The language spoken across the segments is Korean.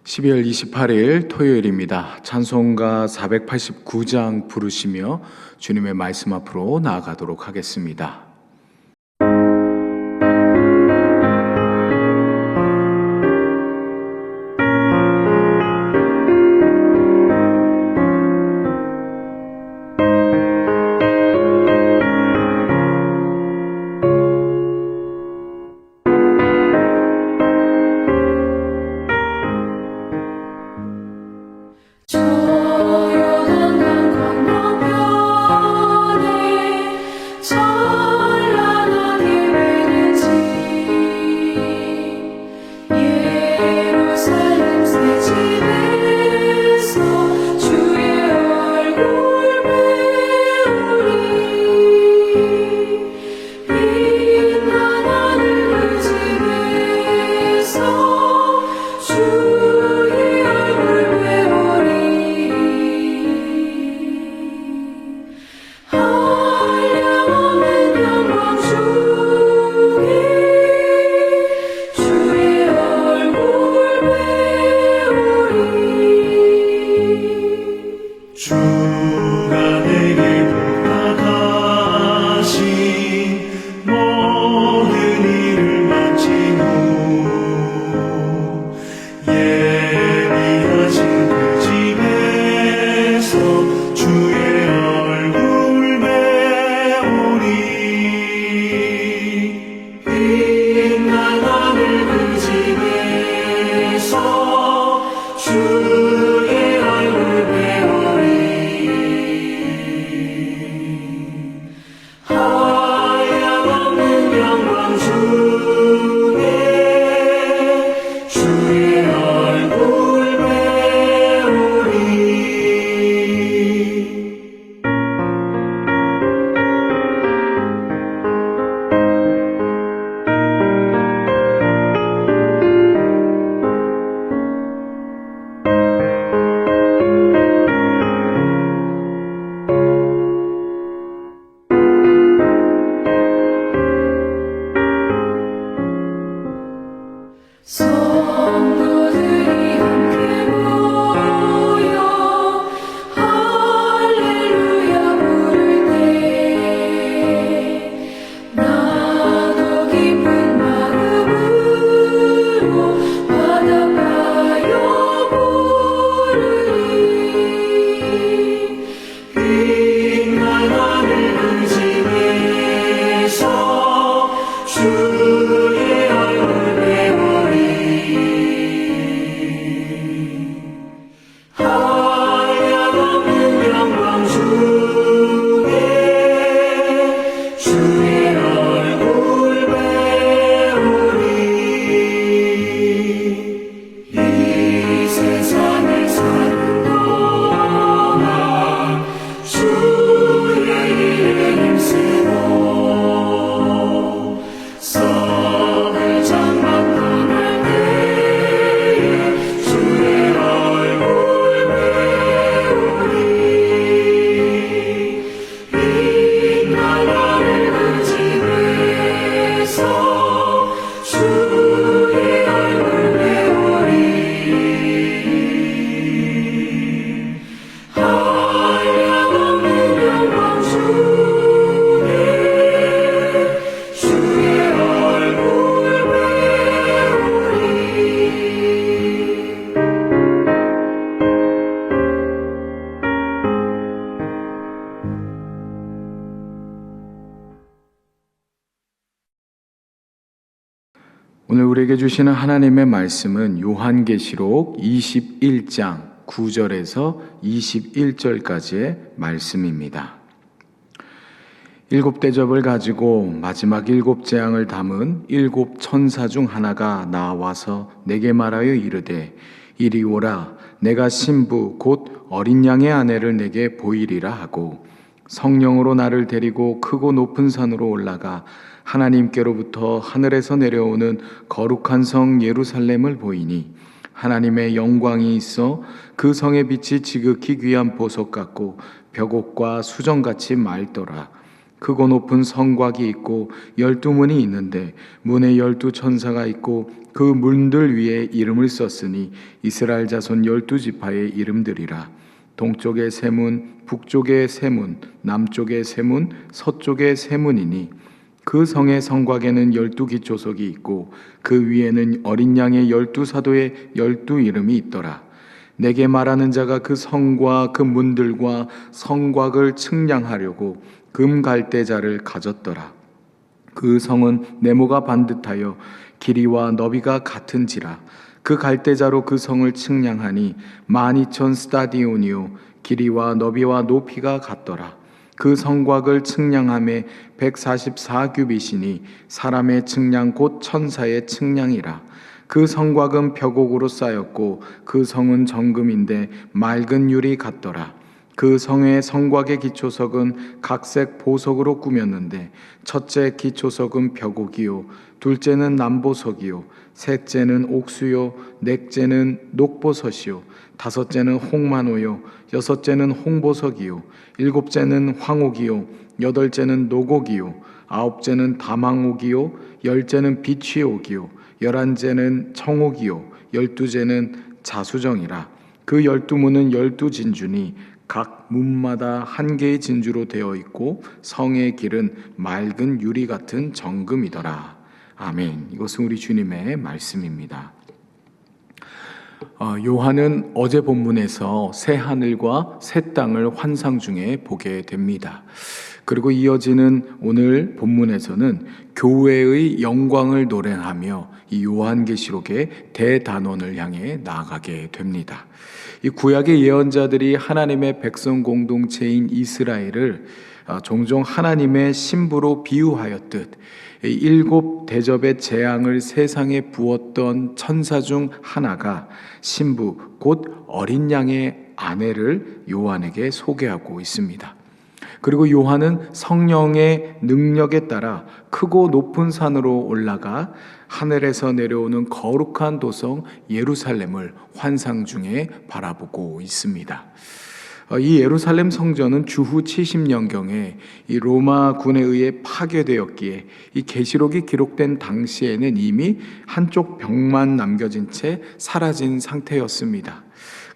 12월 28일 토요일입니다. 찬송가 489장 부르시며 주님의 말씀 앞으로 나아가도록 하겠습니다. 오늘 우리에게 주시는 하나님의 말씀은 요한계시록 21장 9절에서 21절까지의 말씀입니다. 7대접을 가지고 마지막 7재앙을 담은 7천사 중 하나가 나와서 내게 말하여 이르되 이리 오라, 내가 신부 곧 어린 양의 아내를 내게 보이리라 하고 성령으로 나를 데리고 크고 높은 산으로 올라가 하나님께로부터 하늘에서 내려오는 거룩한 성 예루살렘을 보이니 하나님의 영광이 있어 그 성의 빛이 지극히 귀한 보석 같고 벽옥과 수정같이 맑더라. 크고 높은 성곽이 있고 12문이 있는데 문에 12천사가 있고 그 문들 위에 이름을 썼으니 이스라엘 자손 12지파의 이름들이라. 동쪽에 세 문, 북쪽에 세 문, 남쪽에 세 문, 서쪽에 세 문이니 그 성의 성곽에는 12기초석이 있고 그 위에는 어린 양의 12사도의 12이름이 있더라. 내게 말하는 자가 그 성과 그 문들과 성곽을 측량하려고 금 갈대자를 가졌더라. 그 성은 네모가 반듯하여 길이와 너비가 같은지라. 그 갈대자로 그 성을 측량하니 12,000 스타디온이요 길이와 너비와 높이가 같더라. 그 성곽을 측량함에 144규빗이니 사람의 측량 곧 천사의 측량이라. 그 성곽은 벽옥으로 쌓였고 그 성은 정금인데 맑은 유리 같더라. 그 성의 성곽의 기초석은 각색 보석으로 꾸몄는데 첫째 기초석은 벽옥이요 둘째는 남보석이요 셋째는 옥수요 넷째는 녹보석이요 다섯째는 홍만호요 여섯째는 홍보석이요 일곱째는 황옥이요 여덟째는 녹옥이요 아홉째는 다망옥이요 열째는 비취옥이요 열한째는 청옥이요 열두째는 자수정이라. 그 12문은 12진주니 각 문마다 한 개의 진주로 되어 있고 성의 길은 맑은 유리 같은 정금이더라. 아멘. 이것은 우리 주님의 말씀입니다. 요한은 어제 본문에서 새 하늘과 새 땅을 환상 중에 보게 됩니다. 그리고 이어지는 오늘 본문에서는 교회의 영광을 노래하며 이 요한계시록의 대단원을 향해 나아가게 됩니다. 이 구약의 예언자들이 하나님의 백성 공동체인 이스라엘을 종종 하나님의 신부로 비유하였듯 일곱 대접의 재앙을 세상에 부었던 천사 중 하나가 신부 곧 어린 양의 아내를 요한에게 소개하고 있습니다. 그리고 요한은 성령의 능력에 따라 크고 높은 산으로 올라가 하늘에서 내려오는 거룩한 도성 예루살렘을 환상 중에 바라보고 있습니다. 이 예루살렘 성전은 주후 70년경에 이 로마군에 의해 파괴되었기에 이 계시록이 기록된 당시에는 이미 한쪽 벽만 남겨진 채 사라진 상태였습니다.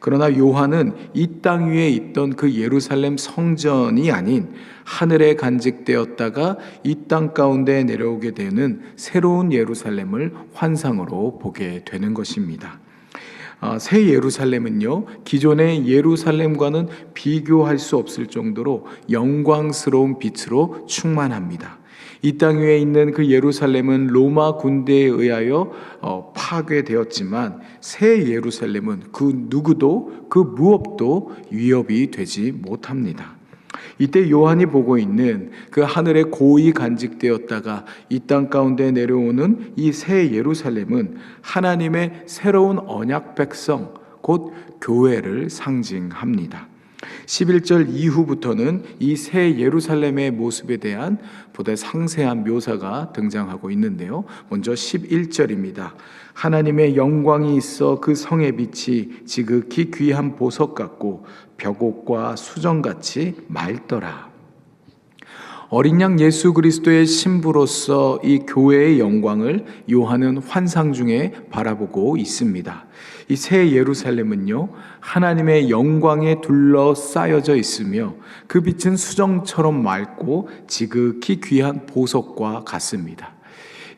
그러나 요한은 이 땅 위에 있던 그 예루살렘 성전이 아닌 하늘에 간직되었다가 이 땅 가운데 내려오게 되는 새로운 예루살렘을 환상으로 보게 되는 것입니다. 새 예루살렘은요, 기존의 예루살렘과는 비교할 수 없을 정도로 영광스러운 빛으로 충만합니다. 이 땅 위에 있는 그 예루살렘은 로마 군대에 의하여 파괴되었지만 새 예루살렘은 그 누구도 그 무엇도 위협이 되지 못합니다. 이때 요한이 보고 있는 그 하늘에 고이 간직되었다가 이 땅 가운데 내려오는 이 새 예루살렘은 하나님의 새로운 언약 백성 곧 교회를 상징합니다. 11절 이후부터는 이 새 예루살렘의 모습에 대한 보다 상세한 묘사가 등장하고 있는데요. 먼저 11절입니다. 하나님의 영광이 있어 그 성의 빛이 지극히 귀한 보석 같고 벽옥과 수정같이 맑더라. 어린 양 예수 그리스도의 신부로서 이 교회의 영광을 요한은 환상 중에 바라보고 있습니다. 이 새 예루살렘은요, 하나님의 영광에 둘러싸여져 있으며 그 빛은 수정처럼 맑고 지극히 귀한 보석과 같습니다.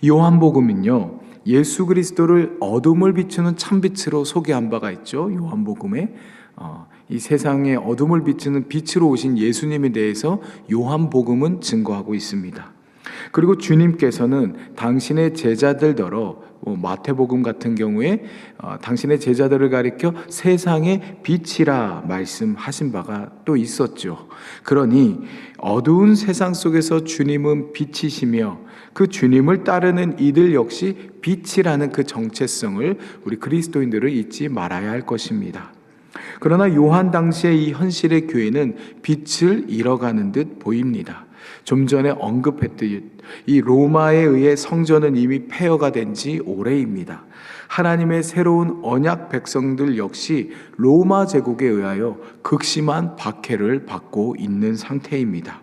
요한복음은요, 예수 그리스도를 어둠을 비추는 참빛으로 소개한 바가 있죠. 요한복음에 이 세상에 어둠을 비추는 빛으로 오신 예수님에 대해서 요한복음은 증거하고 있습니다. 그리고 주님께서는 당신의 제자들더러 마태복음 같은 경우에 당신의 제자들을 가리켜 세상의 빛이라 말씀하신 바가 또 있었죠. 그러니 어두운 세상 속에서 주님은 빛이시며 그 주님을 따르는 이들 역시 빛이라는 그 정체성을 우리 그리스도인들은 잊지 말아야 할 것입니다. 그러나 요한 당시의 이 현실의 교회는 빛을 잃어가는 듯 보입니다. 좀 전에 언급했듯 이 로마에 의해 성전은 이미 폐허가 된 지 오래입니다. 하나님의 새로운 언약 백성들 역시 로마 제국에 의하여 극심한 박해를 받고 있는 상태입니다.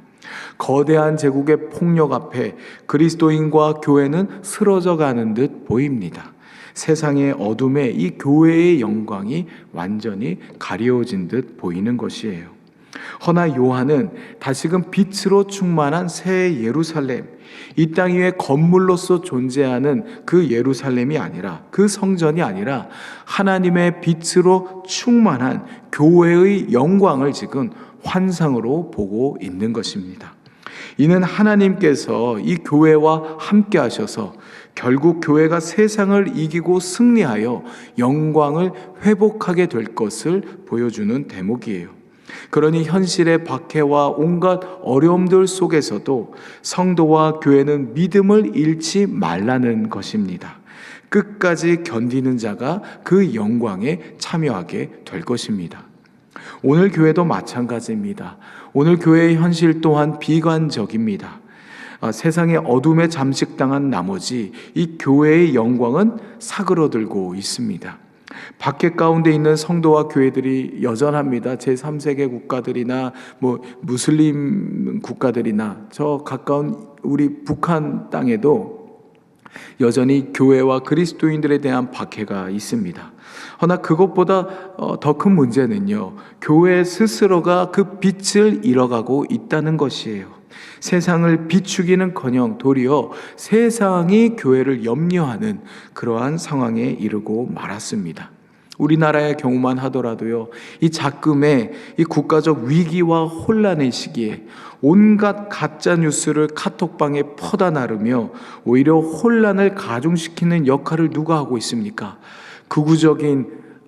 거대한 제국의 폭력 앞에 그리스도인과 교회는 쓰러져 가는 듯 보입니다. 세상의 어둠에 이 교회의 영광이 완전히 가려진 듯 보이는 것이에요. 허나 요한은 다시금 빛으로 충만한 새 예루살렘, 이 땅 위에 건물로서 존재하는 그 예루살렘이 아니라, 그 성전이 아니라 하나님의 빛으로 충만한 교회의 영광을 지금 환상으로 보고 있는 것입니다. 이는 하나님께서 이 교회와 함께 하셔서 결국 교회가 세상을 이기고 승리하여 영광을 회복하게 될 것을 보여주는 대목이에요. 그러니 현실의 박해와 온갖 어려움들 속에서도 성도와 교회는 믿음을 잃지 말라는 것입니다. 끝까지 견디는 자가 그 영광에 참여하게 될 것입니다. 오늘 교회도 마찬가지입니다. 오늘 교회의 현실 또한 비관적입니다. 세상의 어둠에 잠식당한 나머지 이 교회의 영광은 사그러들고 있습니다. 밖에 가운데 있는 성도와 교회들이 여전합니다. 제3세계 국가들이나 무슬림 국가들이나 저 가까운 우리 북한 땅에도 여전히 교회와 그리스도인들에 대한 박해가 있습니다. 허나 그것보다 더 큰 문제는요, 교회 스스로가 그 빛을 잃어가고 있다는 것이에요. 세상을 비추기는커녕 도리어 세상이 교회를 염려하는 그러한 상황에 이르고 말았습니다. 우리나라의 경우만 하더라도요, 이 작금의 이 국가적 위기와 혼란의 시기에 온갖 가짜 뉴스를 카톡방에 퍼다 나르며 오히려 혼란을 가중시키는 역할을 누가 하고 있습니까?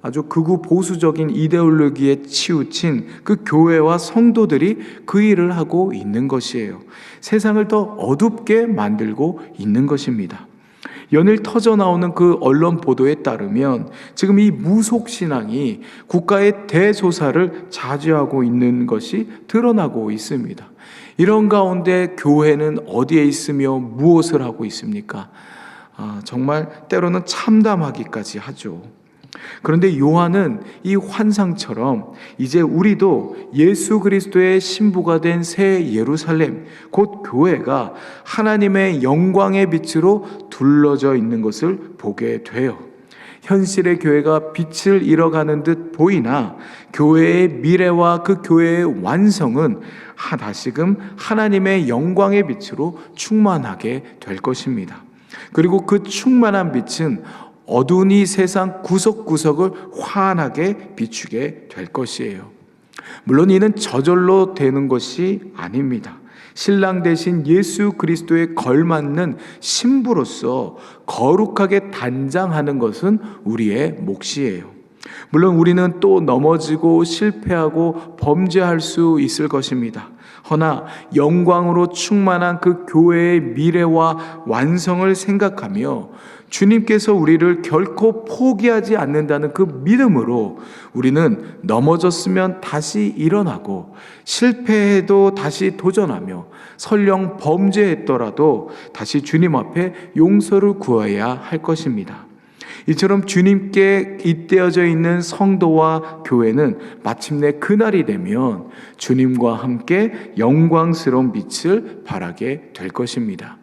아주 극우 보수적인 이데올로기에 치우친 그 교회와 성도들이 그 일을 하고 있는 것이에요. 세상을 더 어둡게 만들고 있는 것입니다. 연일 터져 나오는 그 언론 보도에 따르면 지금 이 무속신앙이 국가의 대소사를 자주하고 있는 것이 드러나고 있습니다. 이런 가운데 교회는 어디에 있으며 무엇을 하고 있습니까? 정말 때로는 참담하기까지 하죠. 그런데 요한은 이 환상처럼 이제 우리도 예수 그리스도의 신부가 된 새 예루살렘, 곧 교회가 하나님의 영광의 빛으로 둘러져 있는 것을 보게 돼요. 현실의 교회가 빛을 잃어가는 듯 보이나 교회의 미래와 그 교회의 완성은 다시금 하나님의 영광의 빛으로 충만하게 될 것입니다. 그리고 그 충만한 빛은 어두운 이 세상 구석구석을 환하게 비추게 될 것이에요. 물론 이는 저절로 되는 것이 아닙니다. 신랑 대신 예수 그리스도에 걸맞는 신부로서 거룩하게 단장하는 것은 우리의 몫이에요. 물론 우리는 또 넘어지고 실패하고 범죄할 수 있을 것입니다. 허나 영광으로 충만한 그 교회의 미래와 완성을 생각하며 주님께서 우리를 결코 포기하지 않는다는 그 믿음으로 우리는 넘어졌으면 다시 일어나고 실패해도 다시 도전하며 설령 범죄했더라도 다시 주님 앞에 용서를 구해야 할 것입니다. 이처럼 주님께 잇대어져 있는 성도와 교회는 마침내 그날이 되면 주님과 함께 영광스러운 빛을 발하게 될 것입니다.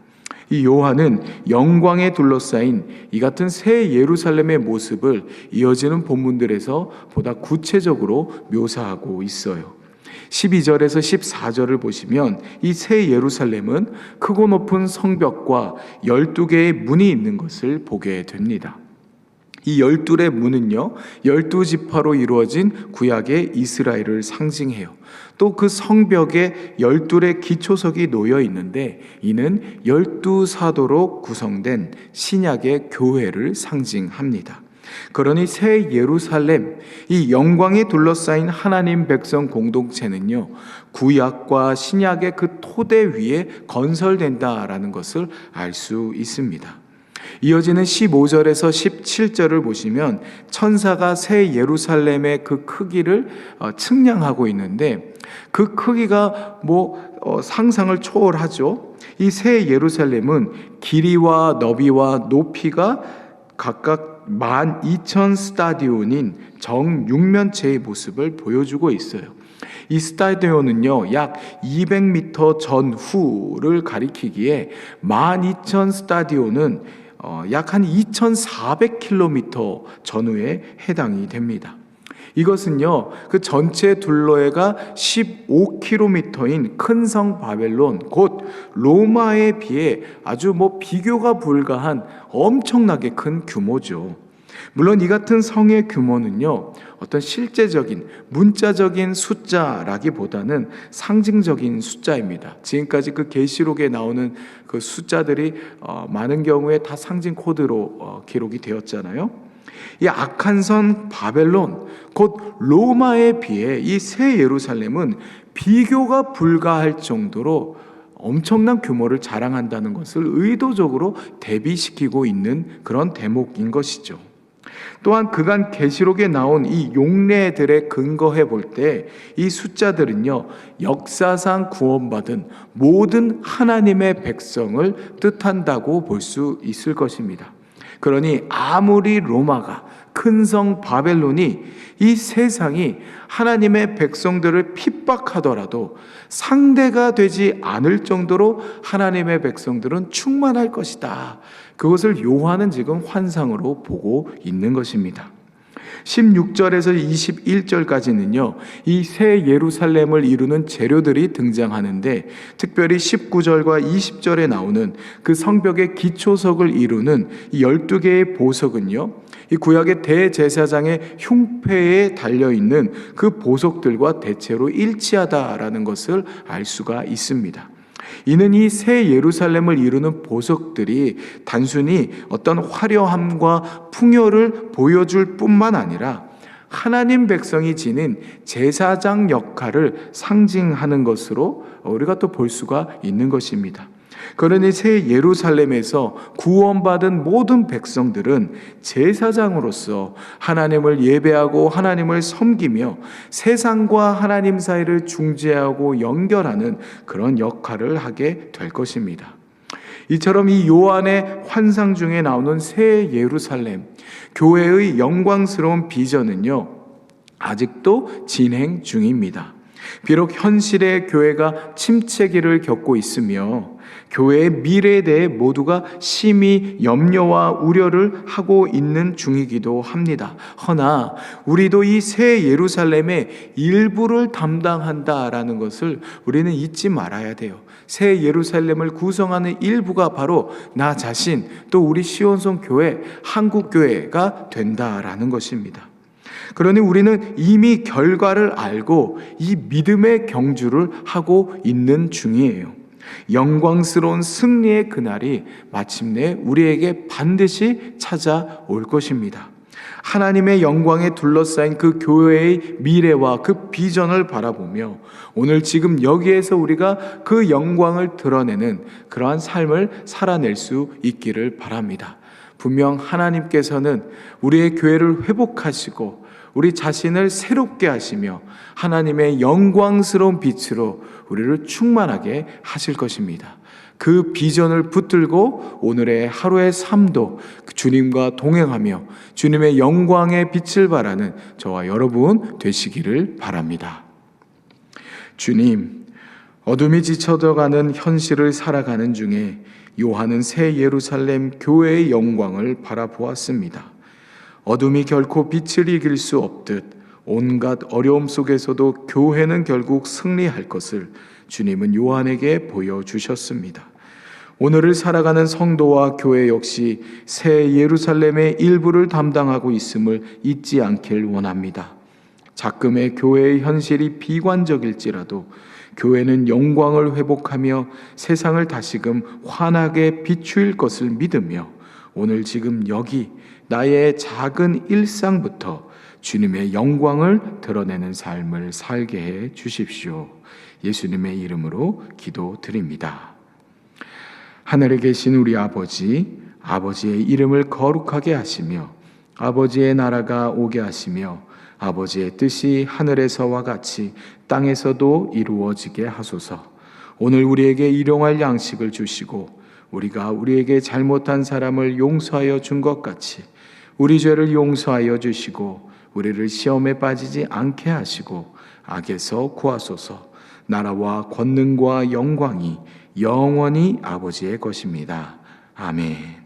이 요한은 영광에 둘러싸인 이 같은 새 예루살렘의 모습을 이어지는 본문들에서 보다 구체적으로 묘사하고 있어요. 12절에서 14절을 보시면 이 새 예루살렘은 크고 높은 성벽과 12개의 문이 있는 것을 보게 됩니다. 이 12의 문은요, 12지파로 이루어진 구약의 이스라엘을 상징해요. 또 그 성벽에 12의 기초석이 놓여 있는데 이는 12사도로 구성된 신약의 교회를 상징합니다. 그러니 새 예루살렘, 이 영광에 둘러싸인 하나님 백성 공동체는요, 구약과 신약의 그 토대 위에 건설된다라는 것을 알 수 있습니다. 이어지는 15절에서 17절을 보시면 천사가 새 예루살렘의 그 크기를 측량하고 있는데 그 크기가 상상을 초월하죠. 이 새 예루살렘은 길이와 너비와 높이가 각각 12,000 스타디온인 정육면체의 모습을 보여주고 있어요. 이 스타디온은요, 약 200m 전후를 가리키기에 12,000 스타디온은 약 한 2,400km 전후에 해당이 됩니다. 이것은요, 그 전체 둘러해가 15km인 큰 성 바벨론, 곧 로마에 비해 아주 비교가 불가한 엄청나게 큰 규모죠. 물론 이 같은 성의 규모는요, 어떤 실제적인 문자적인 숫자라기보다는 상징적인 숫자입니다. 지금까지 그 계시록에 나오는 그 숫자들이 많은 경우에 다 상징 코드로 기록이 되었잖아요. 이 악한 성 바벨론, 곧 로마에 비해 이 새 예루살렘은 비교가 불가할 정도로 엄청난 규모를 자랑한다는 것을 의도적으로 대비시키고 있는 그런 대목인 것이죠. 또한 그간 계시록에 나온 이 용례들에 근거해 볼 때 이 숫자들은요, 역사상 구원받은 모든 하나님의 백성을 뜻한다고 볼 수 있을 것입니다. 그러니 아무리 로마가, 큰 성 바벨론이, 이 세상이 하나님의 백성들을 핍박하더라도 상대가 되지 않을 정도로 하나님의 백성들은 충만할 것이다. 그것을 요한은 지금 환상으로 보고 있는 것입니다. 16절에서 21절까지는요, 이 새 예루살렘을 이루는 재료들이 등장하는데, 특별히 19절과 20절에 나오는 그 성벽의 기초석을 이루는 이 12개의 보석은요, 이 구약의 대제사장의 흉패에 달려있는 그 보석들과 대체로 일치하다라는 것을 알 수가 있습니다. 이는 이 새 예루살렘을 이루는 보석들이 단순히 어떤 화려함과 풍요를 보여줄 뿐만 아니라 하나님 백성이 지닌 제사장 역할을 상징하는 것으로 우리가 또 볼 수가 있는 것입니다. 그러니 새 예루살렘에서 구원받은 모든 백성들은 제사장으로서 하나님을 예배하고 하나님을 섬기며 세상과 하나님 사이를 중재하고 연결하는 그런 역할을 하게 될 것입니다. 이처럼 이 요한의 환상 중에 나오는 새 예루살렘, 교회의 영광스러운 비전은요, 아직도 진행 중입니다. 비록 현실의 교회가 침체기를 겪고 있으며 교회의 미래에 대해 모두가 심히 염려와 우려를 하고 있는 중이기도 합니다. 허나 우리도 이 새 예루살렘의 일부를 담당한다라는 것을 우리는 잊지 말아야 돼요. 새 예루살렘을 구성하는 일부가 바로 나 자신, 또 우리 시온성 교회, 한국교회가 된다라는 것입니다. 그러니 우리는 이미 결과를 알고 이 믿음의 경주를 하고 있는 중이에요. 영광스러운 승리의 그날이 마침내 우리에게 반드시 찾아올 것입니다. 하나님의 영광에 둘러싸인 그 교회의 미래와 그 비전을 바라보며 오늘 지금 여기에서 우리가 그 영광을 드러내는 그러한 삶을 살아낼 수 있기를 바랍니다. 분명 하나님께서는 우리의 교회를 회복하시고 우리 자신을 새롭게 하시며 하나님의 영광스러운 빛으로 우리를 충만하게 하실 것입니다. 그 비전을 붙들고 오늘의 하루의 삶도 주님과 동행하며 주님의 영광의 빛을 발하는 저와 여러분 되시기를 바랍니다. 주님, 어둠이 지쳐져가는 현실을 살아가는 중에 요한은 새 예루살렘 교회의 영광을 바라보았습니다. 어둠이 결코 빛을 이길 수 없듯 온갖 어려움 속에서도 교회는 결국 승리할 것을 주님은 요한에게 보여주셨습니다. 오늘을 살아가는 성도와 교회 역시 새 예루살렘의 일부를 담당하고 있음을 잊지 않길 원합니다. 작금의 교회의 현실이 비관적일지라도 교회는 영광을 회복하며 세상을 다시금 환하게 비추일 것을 믿으며 오늘 지금 여기 나의 작은 일상부터 주님의 영광을 드러내는 삶을 살게 해 주십시오. 예수님의 이름으로 기도드립니다. 하늘에 계신 우리 아버지, 아버지의 이름을 거룩하게 하시며 아버지의 나라가 오게 하시며 아버지의 뜻이 하늘에서와 같이 땅에서도 이루어지게 하소서. 오늘 우리에게 일용할 양식을 주시고 우리가 우리에게 잘못한 사람을 용서하여 준 것 같이 우리 죄를 용서하여 주시고 우리를 시험에 빠지지 않게 하시고 악에서 구하소서. 나라와 권능과 영광이 영원히 아버지의 것입니다. 아멘.